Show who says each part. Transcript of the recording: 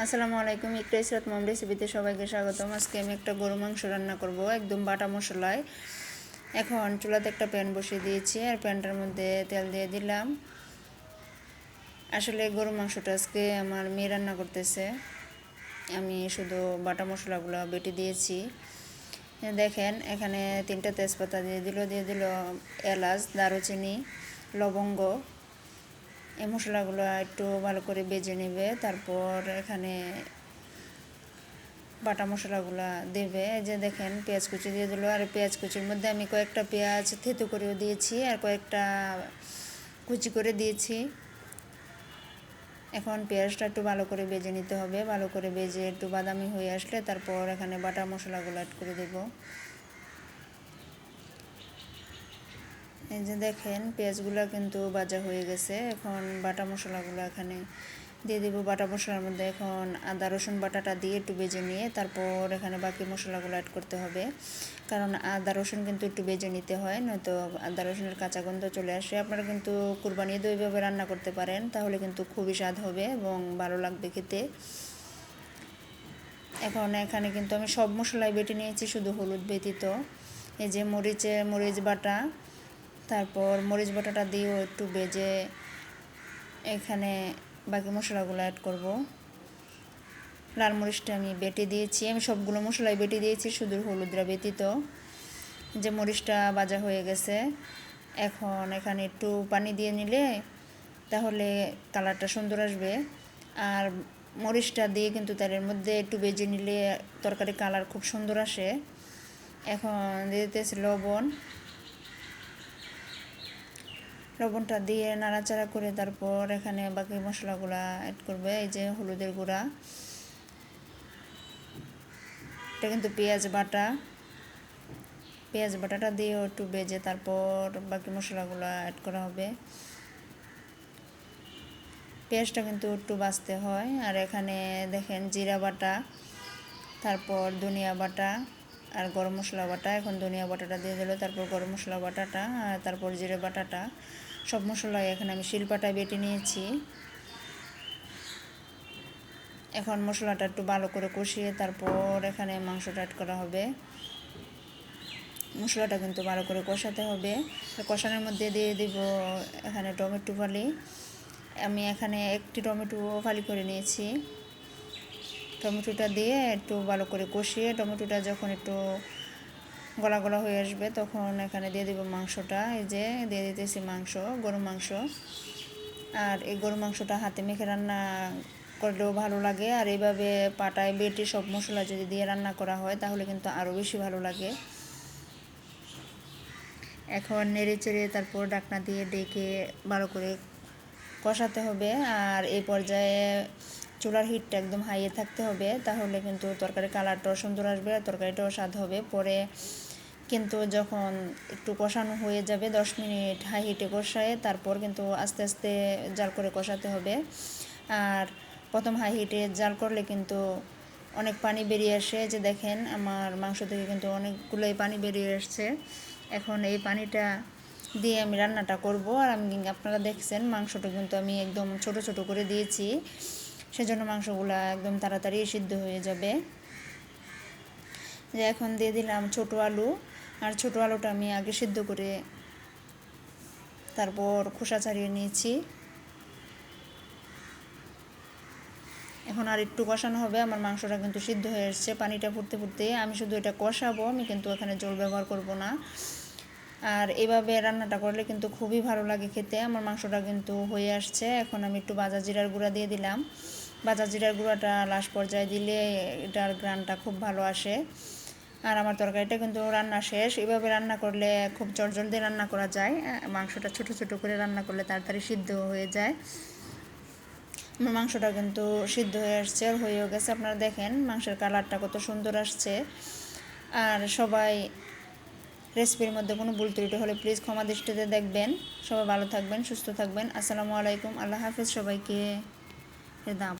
Speaker 1: আসসালামু আলাইকুম। ইকরা ইসরাত মম রেসিপিতে সবাইকে স্বাগতম। আজকে আমি একটা গরু মাংস রান্না করব একদম বাটা মশলায়। এখন চুলাতে একটা প্যান বসিয়ে দিয়েছি আর প্যানটার মধ্যে তেল দিয়ে দিলাম। আসলে গরু মাংসটা আজকে আমার মেয়ে রান্না করতেছে, আমি শুধু বাটা মশলাগুলো বেটে দিয়েছি। দেখেন এখানে 3টা তেজপাতা দিয়ে দিল এলাচ, দারুচিনি, লবঙ্গ। এই মশলাগুলো একটু ভালো করে ভেজে নেবে, তারপর এখানে বাটা মশলাগুলো দেবে। এই যে দেখেন পেঁয়াজ কুচি দিয়ে দিল, আর পেঁয়াজ কুচির মধ্যে আমি কয়েকটা পেঁয়াজ থেতো করেও দিয়েছি আর কয়েকটা কুচি করে দিয়েছি। এখন পেঁয়াজটা একটু ভালো করে ভেজে নিতে হবে, ভালো করে ভেজে একটু বাদামি হয়ে আসলে তারপর এখানে বাটা মশলাগুলো অ্যাড করে দেব। এই যে দেখেন পেঁয়াজগুলো কিন্তু ভাজা হয়ে গেছে। এখন বাটা মশলাগুলো এখানে দিয়ে দেব। বাটা মশলার মধ্যে এখন আদা রসুন বাটাটা দিয়ে একটু ভেজে নিয়ে তারপর এখানে বাকি মশলাগুলো অ্যাড করতে হবে, কারণ আদা রসুন কিন্তু একটু ভেজে নিতে হয়, নয়তো আদা রসুনের কাঁচা গন্ধ চলে আসে। আপনারা কিন্তু কুরবানি ঈদে ওইভাবে রান্না করতে পারেন, তাহলে কিন্তু খুবই স্বাদ হবে এবং ভালো লাগবে খেতে। এখন এখানে কিন্তু আমি সব মশলাই বেটে নিয়েছি, শুধু হলুদ ব্যতীত। এই যে মরিচ বাটা, তারপর মরিচ বাটাটা দিয়েও একটু ভেজে এখানে বাকি মশলাগুলো অ্যাড করব। লাল মরিচটা আমি বেটে দিয়েছি, আমি সবগুলো মশলাই বেটে দিয়েছি, শুধু হলুদটা ব্যতীত। যে মরিচটা ভাজা হয়ে গেছে, এখন এখানে একটু পানি দিয়ে নিলে তাহলে কালারটা সুন্দর আসবে। আর মরিচটা দিয়ে কিন্তু তেলের মধ্যে একটু ভেজে নিলে তরকারি কালার খুব সুন্দর আসে। এখন দিয়ে দিতেছি লবণটা দিয়ে নাড়াচাড়া করে তারপর এখানে বাকি মশলাগুলো অ্যাড করবে। এই যে হলুদের গুঁড়া, এটা কিন্তু পেঁয়াজ বাটাটা দিয়েও একটু ভেজে তারপর বাকি মশলাগুলো অ্যাড করা হবে। পেঁয়াজটা কিন্তু একটু ভাজতে হয়। আর এখানে দেখেন জিরা বাটা, তারপর ধনিয়া বাটা আর গরম মশলা বাটা। এখন ধনিয়া বাটাটা দিয়ে দিল, তারপর গরম মশলা বাটাটা আর তারপর জিরে বাটাটা, সব মশলাই এখানে আমি শিলপাটায় বেটে নিয়েছি। এখন মশলাটা একটু ভালো করে কষিয়ে তারপর এখানে মাংসটা অ্যাড করা হবে। মশলাটা কিন্তু ভালো করে কষাতে হবে। কষানোর মধ্যে দিয়ে দিব এখানে টমেটো ফালি। আমি এখানে একটি টমেটো ফালি করে নিয়েছি। টমেটোটা দিয়ে একটু ভালো করে কষিয়ে টমেটোটা যখন একটু গলা গলা হয়ে আসবে তখন এখানে দিয়ে দিব মাংসটা। এই যে দিয়ে দিতেছি গরুর মাংস। আর এই গরুর মাংসটা হাতে মেখে রান্না করলেও ভালো লাগে, আর এইভাবে পাটায় বেটে সব মশলা যদি দিয়ে রান্না করা হয় তাহলে কিন্তু আরও বেশি ভালো লাগে। এখন নেড়ে চেড়ে তারপর ঢাকনা দিয়ে ডেকে ভালো করে কষাতে হবে। আর এই পর্যায়ে চুলার হিটটা একদম হাইয়ে থাকতে হবে, তাহলে কিন্তু তরকারির কালারটাও সুন্দর আসবে আর তরকারিটাও স্বাদ হবে। পরে কিন্তু যখন একটু কষানো হয়ে যাবে 10 মিনিট হাই হিটে কষায় তারপর কিন্তু আস্তে আস্তে জাল করে কষাতে হবে। আর প্রথম হাই হিটে জাল করলে কিন্তু অনেক পানি বেরিয়ে আসে। যে দেখেন আমার মাংস থেকে কিন্তু অনেকগুলোই পানি বেরিয়ে আসছে। এখন এই পানিটা দিয়ে আমি রান্নাটা করব। আর আপনারা দেখছেন মাংসটা কিন্তু আমি একদম ছোট ছোট করে দিয়েছি, সেজন্য মাংসগুলো একদম তাড়াতাড়ি সিদ্ধ হয়ে যাবে। যে এখন দিয়ে দিলাম ছোট আলু, আর ছোট আলুটা আমি আগে সিদ্ধ করে তারপর খোসা ছাড়িয়ে নিয়েছি। এখন আর একটু কষানো হবে। আমার মাংসটা কিন্তু সিদ্ধ হয়ে এসছে, পানিটা ফুটতে ফুটতে আমি শুধু এটা কষাবো, আমি কিন্তু এখানে জল ব্যবহার করব না। আর এভাবে রান্নাটা করলে কিন্তু খুবই ভালো লাগে খেতে। আমার মাংসটা কিন্তু হয়ে আসছে। এখন আমি একটু ভাজা জিরার গুঁড়া দিয়ে দিলাম। ভাজা জিরার গুঁড়াটা লাস্ট পর্যায়ে দিলে এটার ঘ্রাণটা খুব ভালো আসে। আর আমার তরকারিটা কিন্তু রান্না শেষ। এভাবে রান্না করলে খুব জলদি রান্না করা যায়। মাংসটা ছোট ছোট করে রান্না করলে তাড়াতাড়ি সিদ্ধ হয়ে যায়। আমার মাংসটা কিন্তু সিদ্ধ হয়ে আসছে আর হয়েও গেছে। আপনারা দেখেন মাংসের কালারটা কত সুন্দর আসছে। আর সবাই রেসিপির মধ্যে কোনো ভুল ত্রুটি হলে প্লিজ ক্ষমা দৃষ্টিতে দেখবেন। সবাই ভালো থাকবেন, সুস্থ থাকবেন। আসসালামু আলাইকুম, আল্লাহ হাফেজ সবাইকে। দাম